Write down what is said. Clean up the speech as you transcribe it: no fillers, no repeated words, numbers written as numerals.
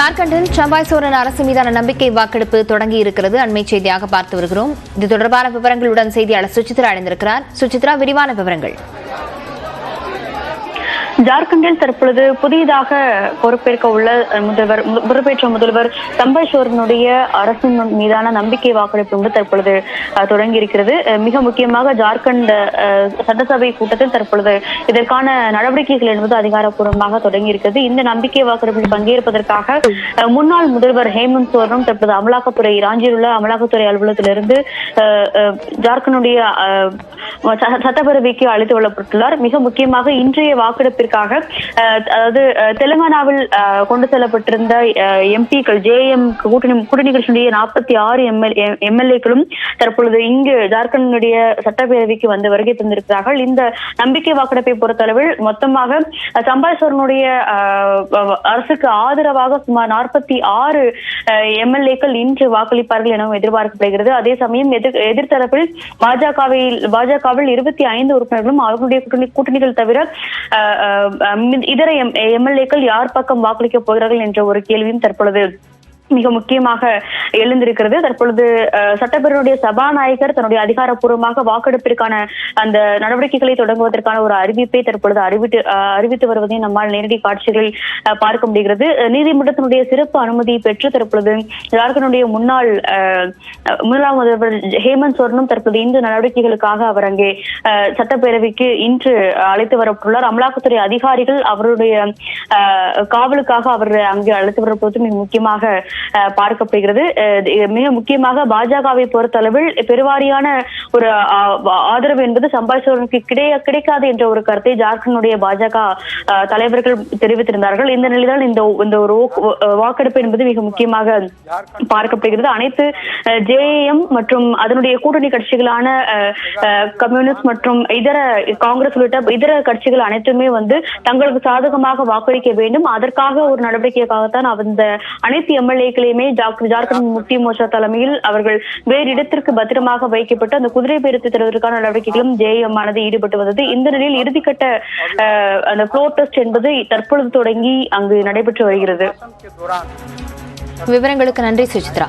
ஜார்க்கண்டில் சம்பாய் சோரன் அரசு மீதான நம்பிக்கை வாக்கெடுப்பு தொடங்கி இருக்கிறது. அண்மை செய்தியாக பார்த்து வருகிறோம். இது தொடர்பான விவரங்களுடன் செய்தியாளர் சுசித்ரா அடைந்திருக்கிறார். சுசித்ரா, விரிவான விவரங்கள். ஜார்க்கண்டில் தற்பொழுது புதிதாக பொறுப்பேற்ற முதல்வர் சம்பாய் சோரனுடைய அரசின் மீதான நம்பிக்கை வாக்கெடுப்பு தற்பொழுது தொடங்கி இருக்கிறது. மிக முக்கியமாக ஜார்க்கண்ட் சட்டசபை கூட்டத்தில் தற்பொழுது இதற்கான நடவடிக்கைகள் என்பது அதிகாரப்பூர்வமாக தொடங்கி இருக்கிறது. இந்த நம்பிக்கை வாக்கெடுப்பில் பங்கேற்பதற்காக முன்னாள் முதல்வர் ஹேமந்த் சோரனும் தற்போது அமலாக்கத்துறை ராஞ்சியில் உள்ள அமலாக்கத்துறை அலுவலகத்திலிருந்து ஜார்க்கண்டுடைய சட்டப்பேரவைக்கு அழைத்து வரப்பட்டுள்ளார். மிக முக்கியமாக இன்றைய வாக்கெடுப்பிற்காக அதாவது தெலுங்கானாவில் கொண்டு செல்லப்பட்டிருந்த எம்பிக்கள் ஜேஎம் கூட்டணி கட்சியினுடைய 46 எம்எல்ஏக்களும் தற்பொழுது இங்கு ஜார்க்கண்டுடைய சட்டப்பேரவைக்கு வந்து வருகை தந்திருக்கிறார்கள். இந்த நம்பிக்கை வாக்கெடுப்பை பொறுத்தளவில் மொத்தமாக சம்பாய் சோரனுடைய அரசுக்கு ஆதரவாக சுமார் 46 எம்எல்ஏக்கள் இன்று வாக்களிப்பார்கள் எனவும் எதிர்பார்க்கப்படுகிறது. அதே சமயம் எதிர்த்தரப்பில் பாஜகவில் 25 உறுப்பினர்களும் அவர்களுடைய கூட்டணிகள் தவிர இதர எம்எல்ஏக்கள் யார் பக்கம் வாக்களிக்க போகிறார்கள் என்ற ஒரு கேள்வியும் தற்பொழுது மிக முக்கியமாக எழுந்திருக்கிறது. தற்பொழுது சட்டப்பேரவையுடைய சபாநாயகர் தன்னுடைய அதிகாரப்பூர்வமாக வாக்கெடுப்பிற்கான அந்த நடவடிக்கைகளை தொடங்குவதற்கான ஒரு அறிவிப்பை தற்பொழுது அறிவித்து வருவதை நம்மால் நேரடி காட்சிகளில் பார்க்க முடிகிறது. நீதிமன்றத்தினுடைய சிறப்பு அனுமதியை பெற்று தற்பொழுது ஜார்க்கண்டுடைய முன்னாள் முதல்வர் ஹேமந்த் சோரனும் தற்போது இந்த நடவடிக்கைகளுக்காக அவர் அங்கே சட்டப்பேரவைக்கு இன்று அழைத்து வரப்பட்டுள்ளார். அமலாக்கத்துறை அதிகாரிகள் அவருடைய காவலுக்காக அவர் அங்கே அழைத்து வரப்போது மிக முக்கியமாக பார்க்கப்படுகிறது. மிக முக்கியமாக பாஜகவை பொறுத்தளவில் பெருவாரியான ஒரு ஆதரவு என்பது சம்பாய் சோரனுக்கு கிடைக்காது என்ற ஒரு கருத்தை ஜார்க்கண்டுடைய பாஜக தலைவர்கள் தெரிவித்திருந்தார்கள். இந்த நிலையில்தான் இந்த ஒரு வாக்கெடுப்பு என்பது மிக முக்கியமாக பார்க்கப்படுகிறது. அனைத்து ஜேஎம் மற்றும் அதனுடைய கூட்டணி கட்சிகளான கம்யூனிஸ்ட் மற்றும் காங்கிரஸ் உள்ளிட்ட இதர கட்சிகள் அனைத்துமே வந்து தங்களுக்கு சாதகமாக வாக்களிக்க வேண்டும். அதற்காக ஒரு நடவடிக்கைக்காகத்தான் அந்த அனைத்து எம்எல்ஏக்களையுமே ஜார்க்கண்ட் முக்தி மோர்ச்சா தலைமையில் அவர்கள் வேறு இடத்திற்கு பத்திரமாக வைக்கப்பட்டு அந்த குதிரை பேரத்தை தருவதற்கான நடவடிக்கைகளும் ஜேஎம் ஆனது ஈடுபட்டு வந்தது. இந்த நிலையில் இறுதிக்கட்ட அந்த ஃப்ளோர் டெஸ்ட் என்பது தற்பொழுது தொடங்கி அங்கு நடைபெற்று வருகிறது. விவரங்களுக்கு நன்றி சுசித்ரா.